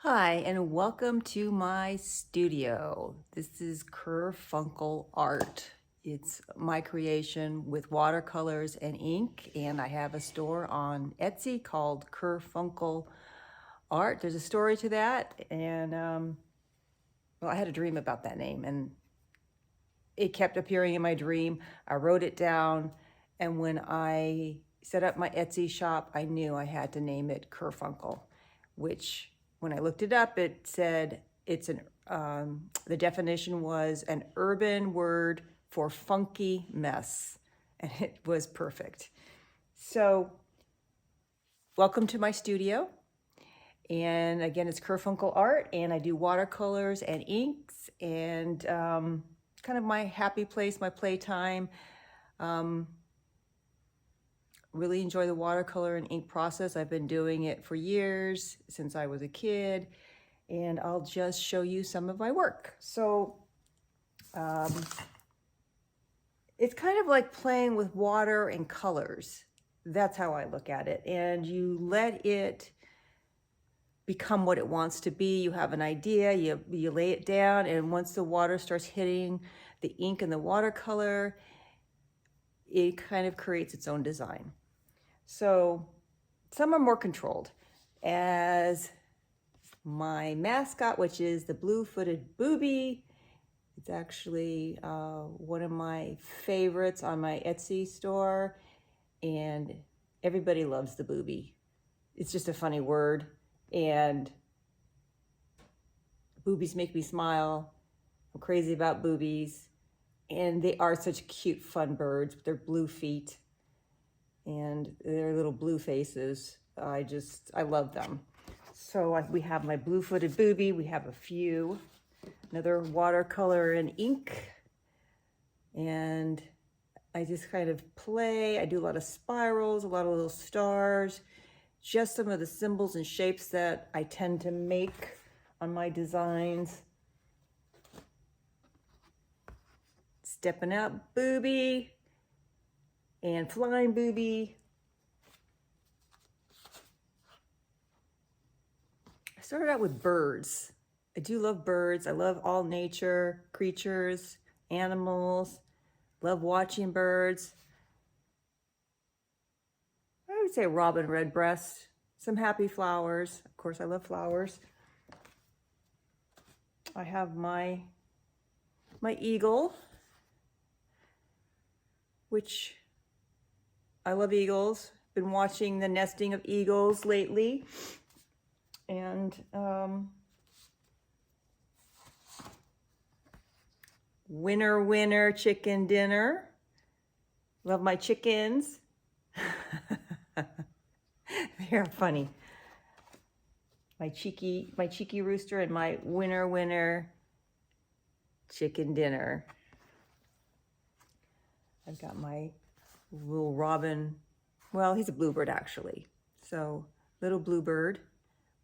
Hi, and welcome to my studio. This is KerfunkleArt. It's my creation with watercolors and ink, and I have a store on Etsy called KerfunkleArt. There's a story to that, and well, I had a dream about that name, and it kept appearing in my dream. I wrote it down, and when I set up my Etsy shop, I knew I had to name it Kerfunkle, which when I looked it up, it said the definition was an urban word for funky mess, and it was perfect. So, welcome to my studio. And again, it's KerfunkleArt, and I do watercolors and inks, and kind of my happy place, my playtime. Really enjoy the watercolor and ink process. I've been doing it for years, since I was a kid, and I'll just show you some of my work. So it's kind of like playing with water and colors. That's how I look at it. And you let it become what it wants to be. You have an idea, you lay it down, and once the water starts hitting the ink and the watercolor, it kind of creates its own design. So some are more controlled, as my mascot, which is the blue-footed booby. It's actually one of my favorites on my Etsy store, and everybody loves the booby. It's just a funny word, and boobies make me smile. I'm crazy about boobies, and they are such cute, fun birds with their blue feet and their little blue faces. I love them. So we have my blue-footed booby. We have a few, another watercolor and ink. And I just kind of play. I do a lot of spirals, a lot of little stars, just some of the symbols and shapes that I tend to make on my designs. Stepping out booby and flying booby. I started out with birds. I do love birds. I love all nature, creatures, animals. Love watching birds. I would say robin redbreast, some happy flowers. Of course, I love flowers. I have my eagle, which I love eagles. Been watching the nesting of eagles lately. And winner, winner, chicken dinner. Love my chickens. They're funny. My cheeky rooster and my winner, winner, chicken dinner. I've got my little robin. Well, he's a bluebird actually. So little bluebird,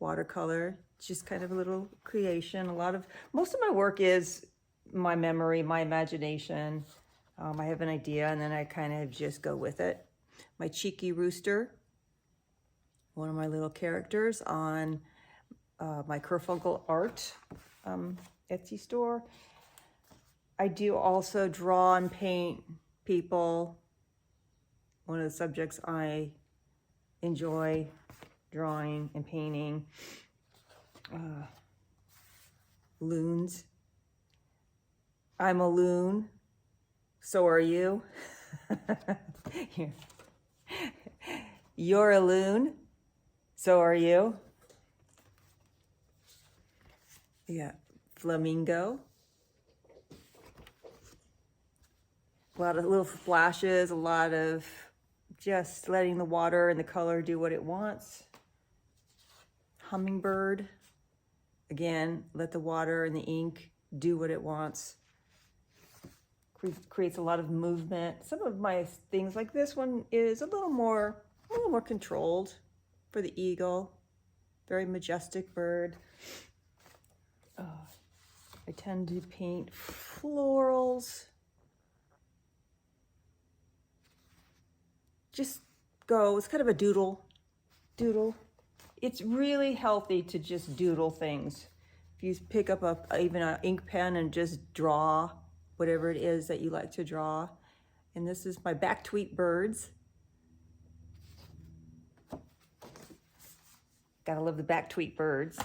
watercolor, just kind of a little creation. Most of my work is my memory, my imagination. I have an idea and then I kind of just go with it. My cheeky rooster, one of my little characters on my KerfunkleArt Etsy store. I do also draw and paint people. One of the subjects I enjoy drawing and painting. Loons. I'm a loon. So are you. You're a loon. So are you. Yeah, flamingo. A lot of little flashes, a lot of just letting the water and the color do what it wants. Hummingbird. Again, let the water and the ink do what it wants. Creates a lot of movement. Some of my things, like this one, is a little more controlled for the eagle. Very majestic bird. I tend to paint florals. Just go. It's kind of a doodle it's really healthy to just doodle things. If you pick up even an ink pen and just draw whatever it is that you like to draw. And this is my back tweet birds. Gotta love the back tweet birds.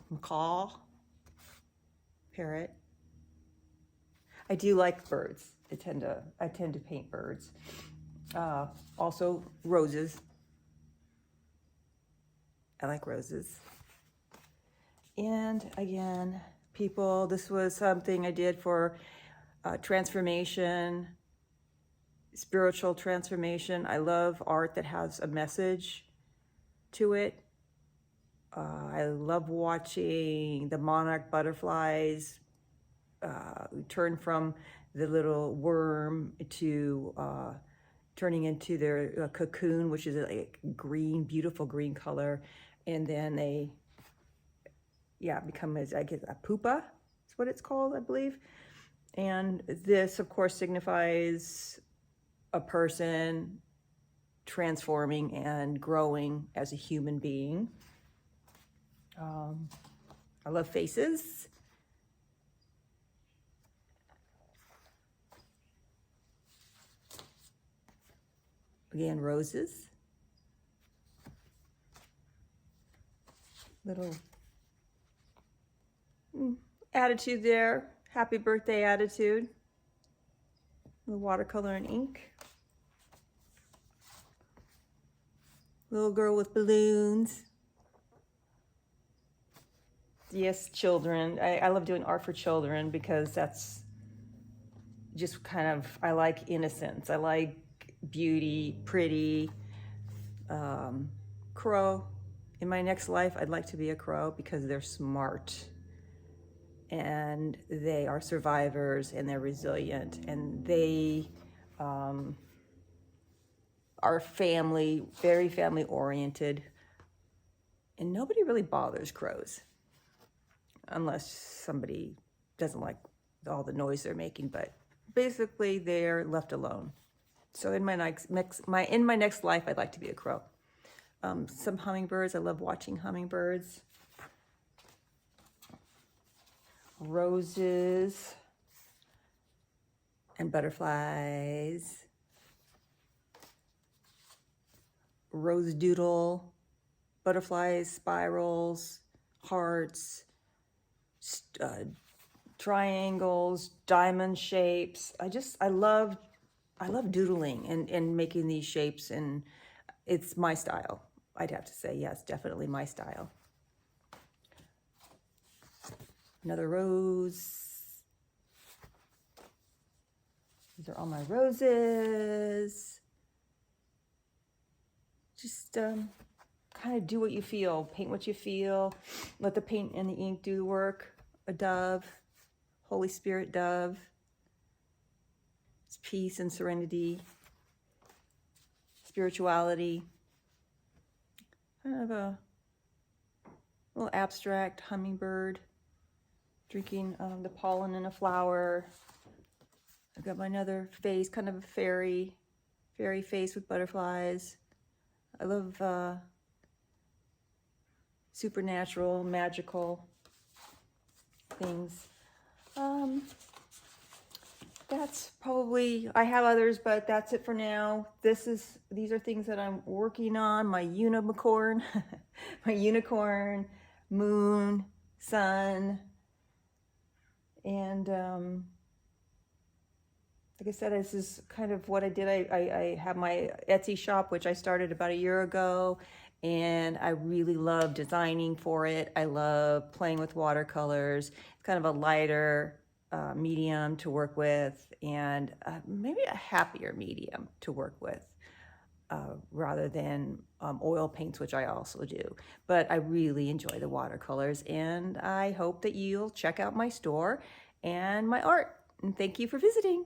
Macaw, parrot. I do like birds. I tend to paint birds. Also roses. I like roses. And again, people, this was something I did for transformation, spiritual transformation. I love art that has a message to it. I love watching the monarch butterflies turn from the little worm to turning into their cocoon, which is a green, beautiful green color. And then they, become, I guess, a pupa is what it's called, I believe. And this, of course, signifies a person transforming and growing as a human being. I love faces. Again, roses. Little attitude there. Happy birthday attitude. The watercolor and ink. Little girl with balloons. Yes, children. I love doing art for children because that's just kind of, I like innocence. I like beauty, pretty. Crow. In my next life, I'd like to be a crow because they're smart and they are survivors and they're resilient and they are family, very family oriented. And nobody really bothers crows unless somebody doesn't like all the noise they're making, but basically they're left alone. So in my next life, I'd like to be a crow. Some hummingbirds. I love watching hummingbirds. Roses and butterflies. Rose doodle, butterflies, spirals, hearts, triangles, diamond shapes. I love doodling and making these shapes, and it's my style. I'd have to say, yes, definitely my style. Another rose. These are all my roses. Just kind of do what you feel. Paint what you feel. Let the paint and the ink do the work. A dove, Holy Spirit dove. It's peace and serenity. Spirituality. Kind of a little abstract hummingbird drinking the pollen in a flower. I've got my another face, kind of a fairy face with butterflies. I love supernatural, magical things. That's probably, I have others, but that's it for now. These are things that I'm working on. My unicorn, my unicorn, moon, sun, and like I said, this is kind of what I did. I have my Etsy shop, which I started about a year ago, and I really love designing for it. I love playing with watercolors. It's kind of a lighter medium to work with, and maybe a happier medium to work with rather than oil paints, which I also do. But I really enjoy the watercolors, and I hope that you'll check out my store and my art. And thank you for visiting.